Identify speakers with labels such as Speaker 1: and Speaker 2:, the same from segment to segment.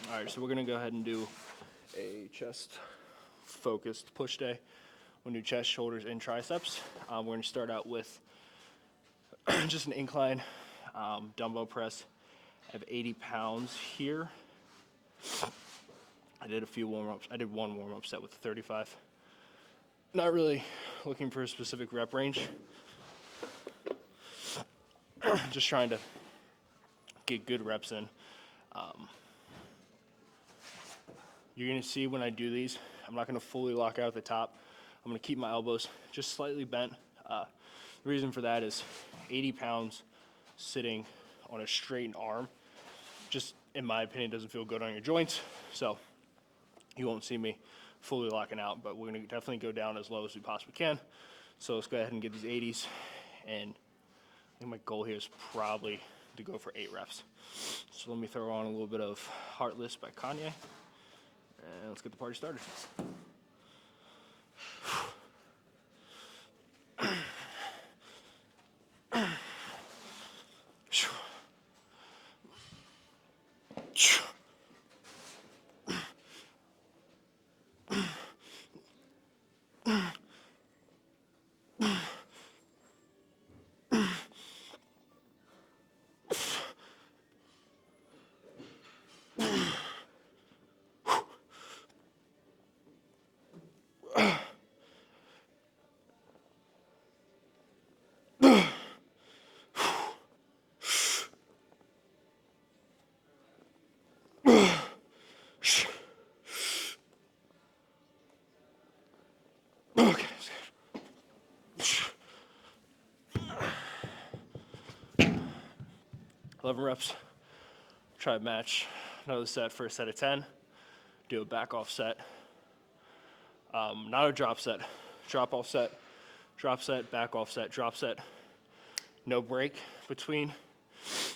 Speaker 1: All right, so we're gonna go ahead and do a chest focused push day. We'll do chest, shoulders, and triceps. We're gonna start out with just an incline dumbbell press. I have 80 pounds here. I did a few warm-ups. I did one warm-up set with 35. Not really looking for a specific rep range. Just trying to get good reps in. You're gonna see when I do these, I'm not gonna fully lock out at the top. I'm gonna keep my elbows just slightly bent. The reason for that is 80 pounds sitting on a straightened arm, just in my opinion, doesn't feel good on your joints. So you won't see me fully locking out, but we're gonna definitely go down as low as we possibly can. So let's go ahead and get these 80s. And I think my goal here is probably to go for 8 reps. So let me throw on a little bit of Heartless by Kanye. And let's get the party started. Okay. 11 reps. Try to match another set for a set of 10. Do a back off set. Not a drop set. Drop off set, drop set, back off set, drop set. No break between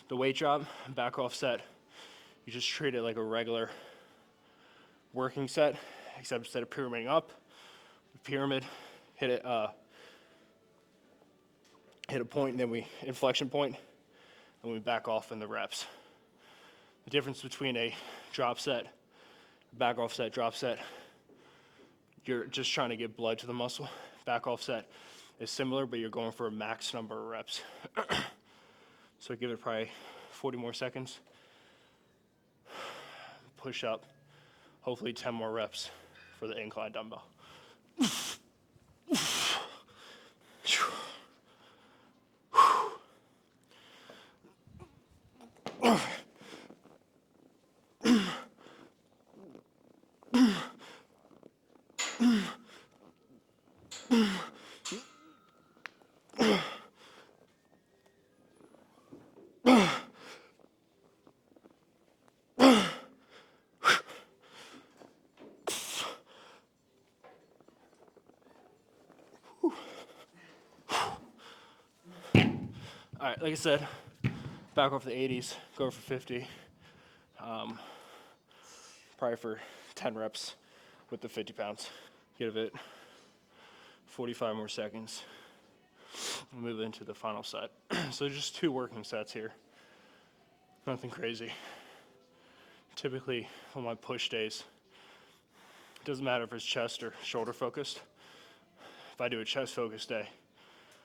Speaker 1: the weight drop and back off set. You just treat it like a regular working set, except instead of pyramiding up, pyramid, hit a point, and then we inflection point, and we back off in the reps. The difference between a drop set, back off set, drop set, you're just trying to get blood to the muscle. Back off set is similar, but you're going for a max number of reps. So give it probably 40 more seconds. Push up, hopefully 10 more reps for the incline dumbbell. All right, like I said, back off the 80s, go for 50. Probably for 10 reps with the 50 pounds. Give it 45 more seconds. We'll move into the final set. So just 2 working sets here. Nothing crazy. Typically on my push days, it doesn't matter if it's chest or shoulder focused. If I do a chest focused day,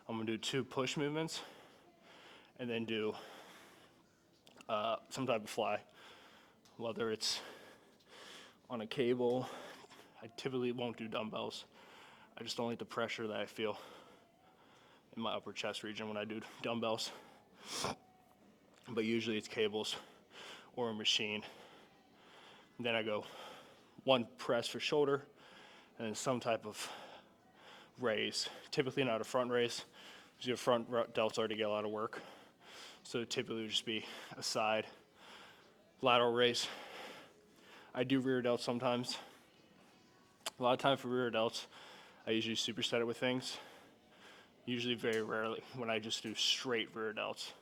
Speaker 1: I'm gonna do 2 push movements and then do some type of fly, whether it's on a cable. I typically won't do dumbbells. I just don't like the pressure that I feel in my upper chest region when I do dumbbells. But usually it's cables or a machine. And then I go 1 press for shoulder and then some type of raise. Typically not a front raise, because your front delts already get a lot of work. So typically it would just be a side lateral raise. I do rear delts sometimes. A lot of time for rear delts, I usually superset it with things. Usually very rarely when I just do straight rear delts.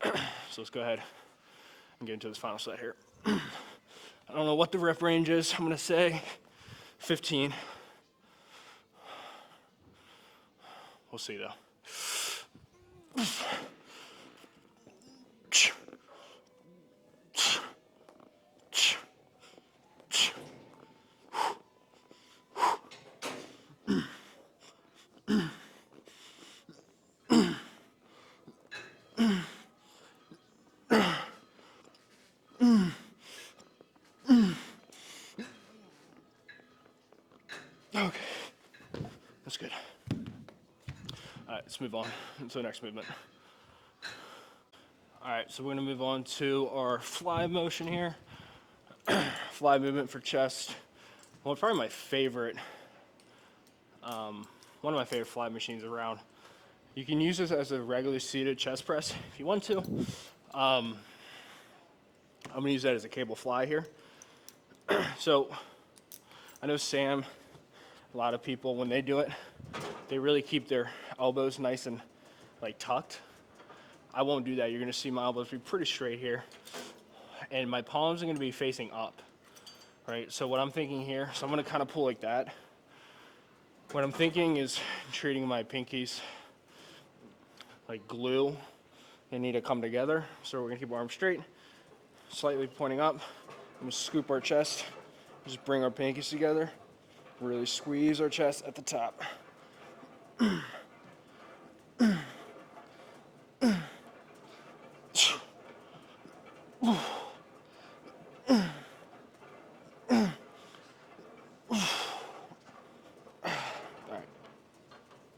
Speaker 1: So let's go ahead and get into this final set here. I don't know what the rep range is. I'm gonna say 15. We'll see though. Okay, that's good. All right, let's move on to the next movement. All right, so we're gonna move on to our fly motion here. Fly movement for chest. Well, probably my favorite, one of my favorite fly machines around. You can use this as a regular seated chest press if you want to. I'm gonna use that as a cable fly here. So I know Sam, a lot of people, when they do it, they really keep their elbows nice and like tucked. I won't do that. You're gonna see my elbows be pretty straight here. And my palms are gonna be facing up, right? So what I'm thinking here, so I'm gonna kind of pull like that. What I'm thinking is treating my pinkies like glue. They need to come together. So we're gonna keep our arms straight, slightly pointing up. I'm gonna scoop our chest, just bring our pinkies together, really squeeze our chest at the top.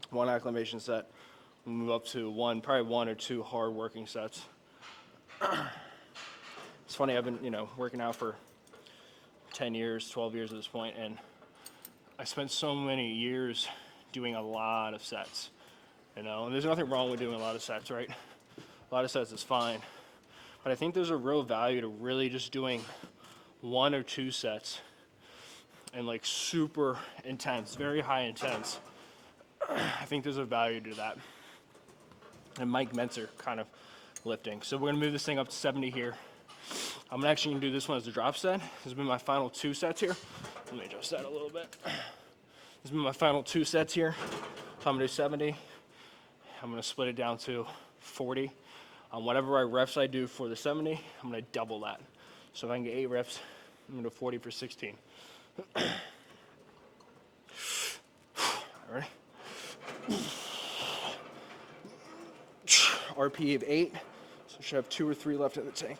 Speaker 1: One acclimation set. We'll move up to probably one or two hard working sets. It's funny, I've been, working out for 10 years, 12 years at this point, and I spent so many years doing a lot of sets, and there's nothing wrong with doing a lot of sets, right? A lot of sets is fine, but I think there's a real value to really just doing one or two sets and like super intense, very high intense. I think there's a value to that. And Mike Mentzer kind of lifting. So we're gonna move this thing up to 70 here. I'm actually gonna do this one as a drop set. This has been my final two sets here. Let me adjust that a little bit. This has been my final two sets here. So I'm gonna do 70. I'm gonna split it down to 40. Whatever reps I do for the 70, I'm gonna double that. So if I can get 8 reps, I'm gonna do 40 for 16. All right. RP of 8, so I should have 2 or 3 left in the tank.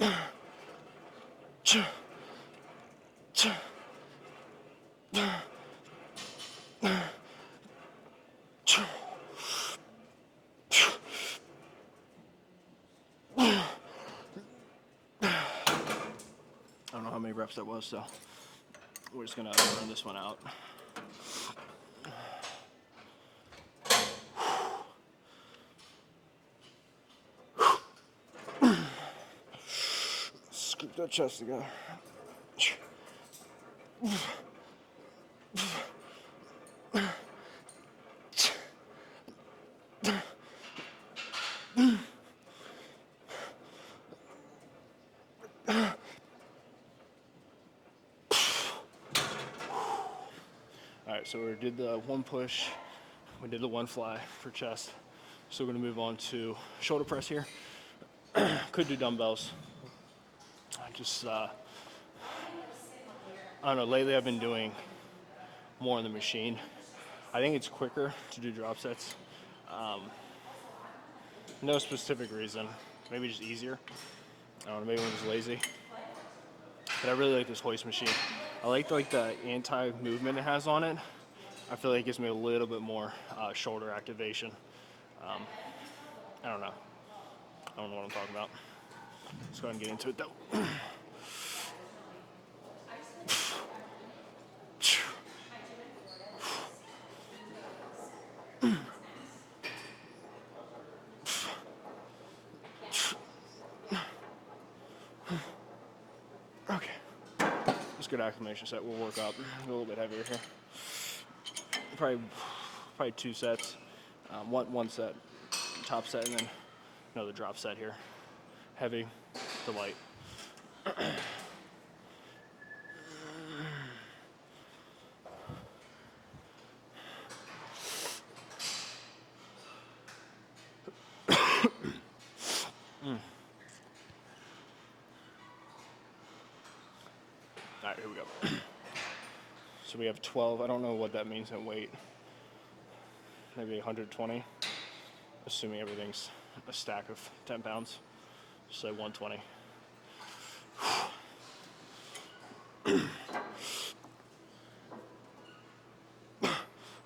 Speaker 1: I don't know how many reps that was, so we're just gonna run this one out. Scoop that chest together. All right, so we did the one push, we did the one fly for chest. So we're gonna move on to shoulder press here. Could do dumbbells. I don't know, lately I've been doing more on the machine. I think it's quicker to do drop sets. No specific reason, maybe just easier. I don't know, maybe I'm just lazy. But I really like this hoist machine. I like the anti-movement it has on it. I feel like it gives me a little bit more shoulder activation. I don't know. I don't know what I'm talking about. Let's go ahead and get into it though. Okay. Let's good acclimation set. We'll work up a little bit heavier here. Probably 2 sets. One set, top set, and then another drop set here. Heavy to light. All right, here we go. So we have 12. I don't know what that means in weight. Maybe 120, assuming everything's a stack of 10 pounds. Say 120.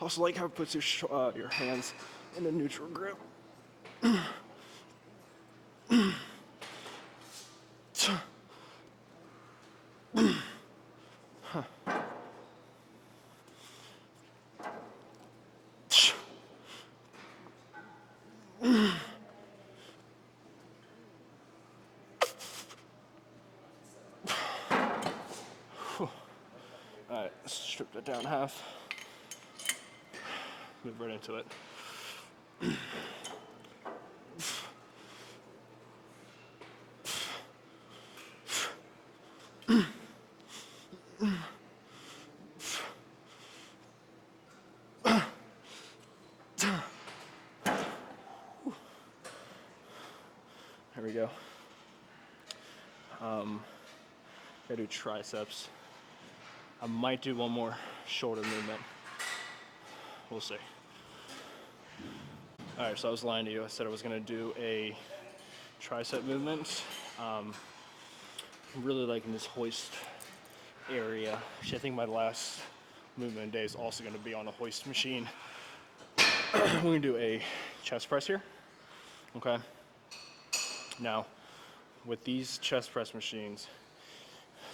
Speaker 1: Also like how it puts your hands in a neutral grip. Alright, let's strip that down half. Move right into it. There we go. Gotta do triceps. I might do one more shoulder movement. We'll see. All right, so I was lying to you. I said I was gonna do a tricep movement. I'm really liking this hoist area. Actually, I think my last movement day is also gonna be on a hoist machine. We're gonna do a chest press here, okay? Now, with these chest press machines,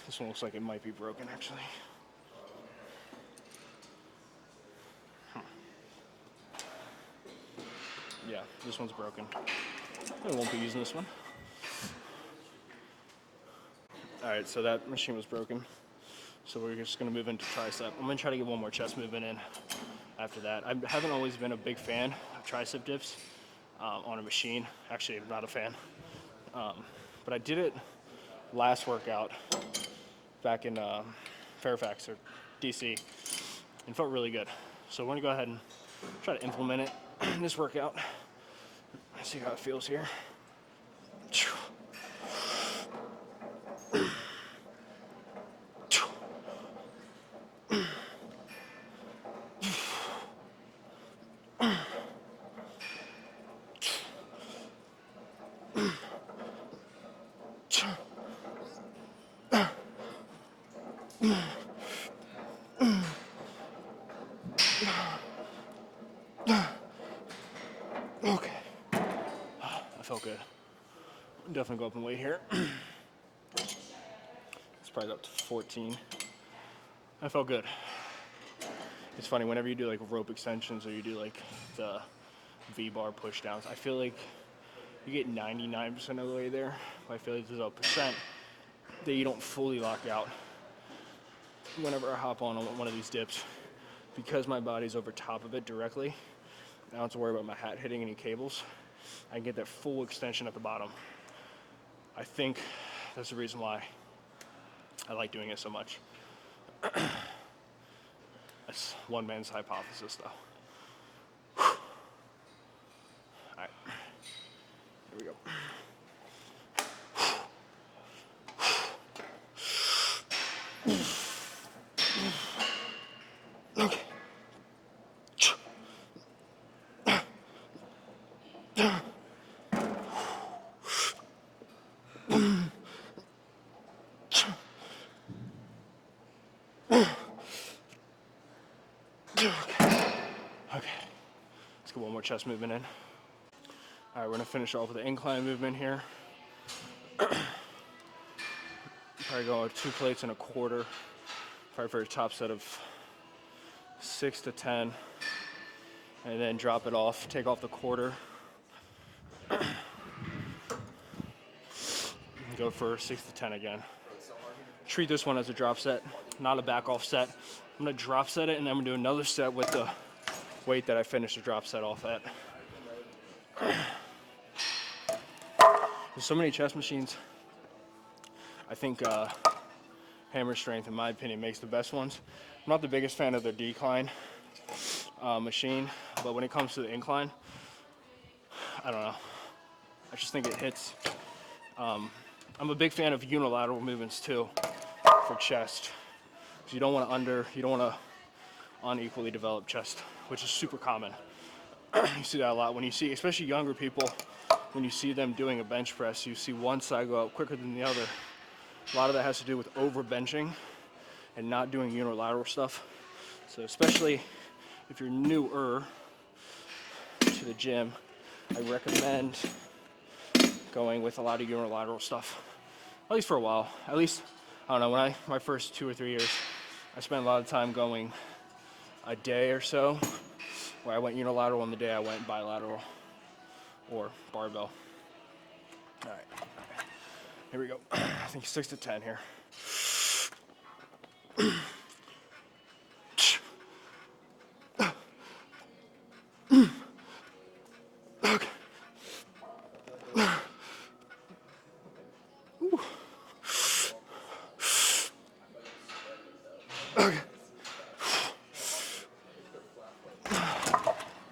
Speaker 1: this one looks like it might be broken actually. Yeah, this one's broken. I won't be using this one. All right, so that machine was broken. So we're just gonna move into tricep. I'm gonna try to get one more chest movement in after that. I haven't always been a big fan of tricep dips on a machine. Actually, I'm not a fan. But I did it last workout back in Fairfax or DC and felt really good. So we're gonna go ahead and try to implement it in this workout. Let's see how it feels here. Okay. I felt good. Definitely go up in weight here. It's probably up to 14. I felt good. It's funny, whenever you do like rope extensions or you do like the V-bar push downs, I feel like you get 99% of the way there. But I feel like there's a percent that you don't fully lock out. Whenever I hop on one of these dips, because my body's over top of it directly, I don't have to worry about my hat hitting any cables. I can get that full extension at the bottom. I think that's the reason why I like doing it so much. That's one man's hypothesis, though. All right, here we go. Okay. Okay, let's get one more chest movement in. All right, we're gonna finish off with the incline movement here. Probably go with 2 plates and a quarter, probably for a top set of 6 to 10, and then drop it off, take off the quarter. Go for 6 to 10 again. Treat this one as a drop set, not a back off set. I'm gonna drop set it and then I'm gonna do another set with the weight that I finished the drop set off at. There's so many chest machines. I think hammer strength, in my opinion, makes the best ones. I'm not the biggest fan of the decline machine, but when it comes to the incline, I don't know. I just think it hits. I'm a big fan of unilateral movements too for chest. Because you don't want to unequally develop chest, which is super common. You see that a lot when you see, especially younger people, when you see them doing a bench press, you see one side go up quicker than the other. A lot of that has to do with over benching and not doing unilateral stuff. So especially if you're newer to the gym, I recommend going with a lot of unilateral stuff, at least for a while. At least, I don't know, my first 2 or 3 years, I spent a lot of time going a day or so where I went unilateral, and the day I went bilateral or barbell. All right, here we go. I think 6 to 10 here. Okay. Okay.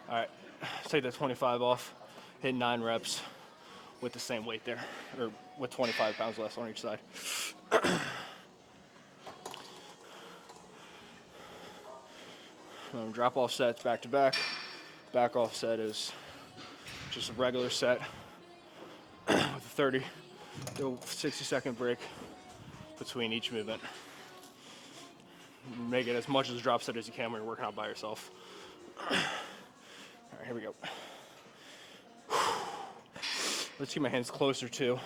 Speaker 1: All right, take that 25 off, hit 9 reps with the same weight there, or with 25 pounds less on each side. Drop off sets back to back. Back off set is just a regular set with a 30 to 60-second break between each movement. Make it as much as a drop set as you can when you're working out by yourself. All right, here we go. Let's keep my hands closer to,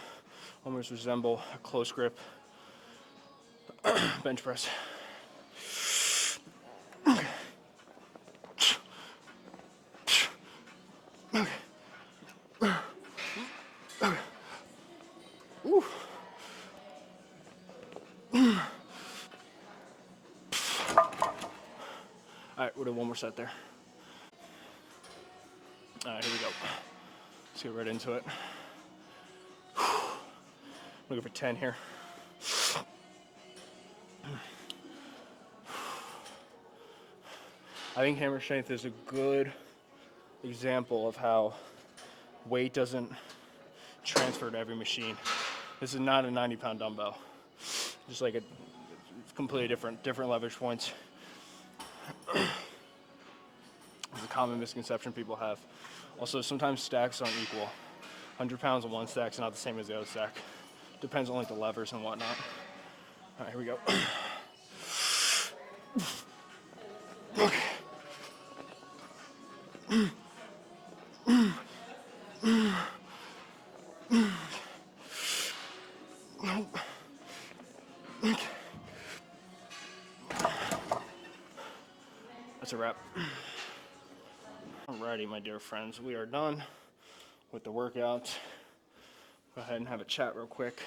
Speaker 1: almost resemble a close grip bench press. Okay. Okay. Woo. All right, we'll do one more set there. All right, here we go. Let's get right into it. Looking for 10 here. I think hammer strength is a good example of how weight doesn't transfer to every machine. This is not a 90-pound dumbbell. Just like it's completely different leverage points. It's a common misconception people have. Also, sometimes stacks aren't equal. 100 pounds on one stack is not the same as the other stack. Depends on like the levers and whatnot. All right, here we go. Okay. That's a wrap. Alrighty, my dear friends, we are done with the workout. Go ahead and have a chat real quick.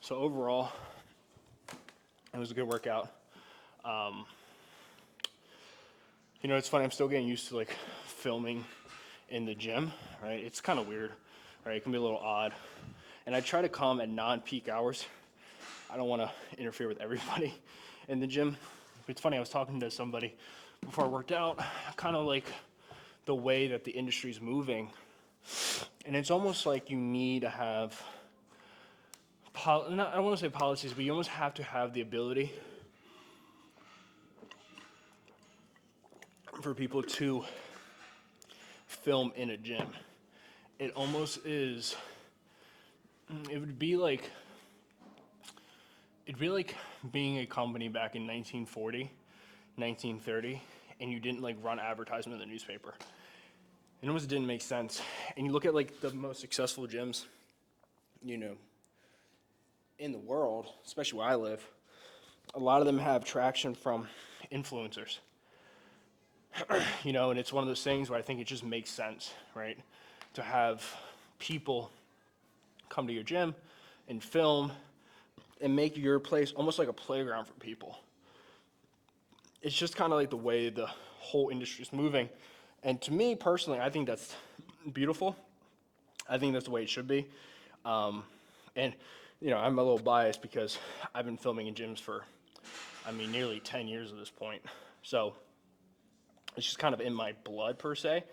Speaker 1: So overall, it was a good workout. You know, it's funny, I'm still getting used to like filming in the gym, right? It's kind of weird, right? It can be a little odd. And I try to come at non-peak hours. I don't want to interfere with everybody in the gym. It's funny, I was talking to somebody before I worked out, kind of like the way that the industry is moving. And it's almost like you need to have, I don't want to say policies, but you almost have to have the ability for people to film in a gym. It almost is, it'd be like being a company back in 1940, 1930, and you didn't like run advertisement in the newspaper. It almost didn't make sense. And you look at like the most successful gyms, you know, in the world, especially where I live, a lot of them have traction from influencers. You know, and it's one of those things where I think it just makes sense, right? To have people come to your gym and film and make your place almost like a playground for people. It's just kind of like the way the whole industry is moving. And to me personally, I think that's beautiful. I think that's the way it should be. And, you know, I'm a little biased because I've been filming in gyms for, nearly 10 years at this point. So it's just kind of in my blood per se.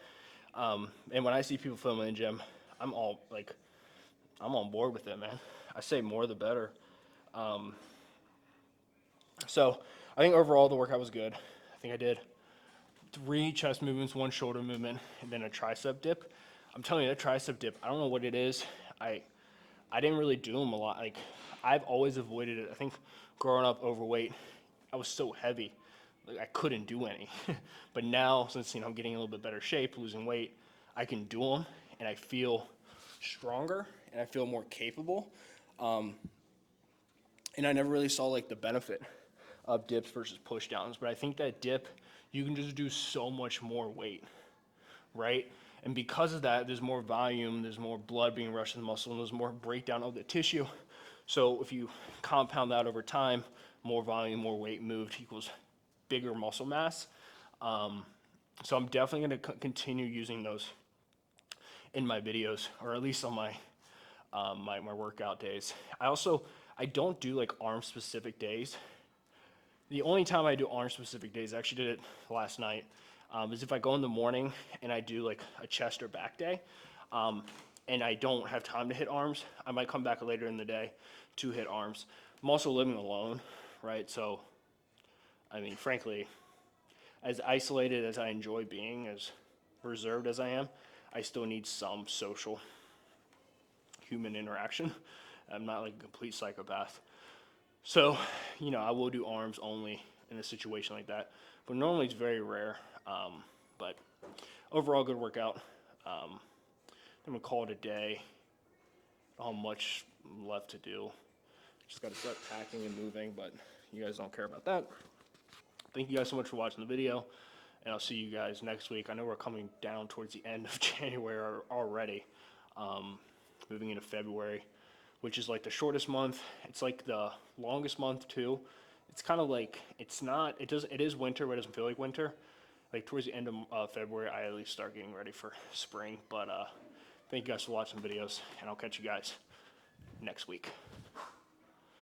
Speaker 1: And when I see people filming in the gym, I'm on board with it, man. I say more the better. So I think overall the workout was good. I think I did 3 chest movements, 1 shoulder movement, and then a tricep dip. I'm telling you, that tricep dip, I don't know what it is. I didn't really do them a lot. Like, I've always avoided it. I think growing up overweight, I was so heavy, like I couldn't do any. But now, since I'm getting a little bit better shape, losing weight, I can do them, and I feel stronger, and I feel more capable. And I never really saw like the benefit of dips versus push downs, but I think that dip, you can just do so much more weight, right? And because of that, there's more volume, there's more blood being rushed to the muscle, and there's more breakdown of the tissue. So if you compound that over time, more volume, more weight moved equals bigger muscle mass. So I'm definitely going to continue using those in my videos, or at least on my my workout days. I don't do like arm specific days. The only time I do arm specific days, I actually did it last night, is if I go in the morning and I do like a chest or back day, and I don't have time to hit arms, I might come back later in the day to hit arms. I'm also living alone, right? So, I mean, frankly, as isolated as I enjoy being, as reserved as I am, I still need some social human interaction. I'm not like a complete psychopath. So, I will do arms only in a situation like that. But normally it's very rare. But overall, good workout. I'm going to call it a day. Not much left to do. Just got to start packing and moving, but you guys don't care about that. Thank you guys so much for watching the video, and I'll see you guys next week. I know we're coming down towards the end of January already, moving into February, which is like the shortest month. It's like the longest month too. It's kind of like, it is winter, but it doesn't feel like winter. Like towards the end of February, I at least start getting ready for spring. But thank you guys for watching the videos, and I'll catch you guys next week.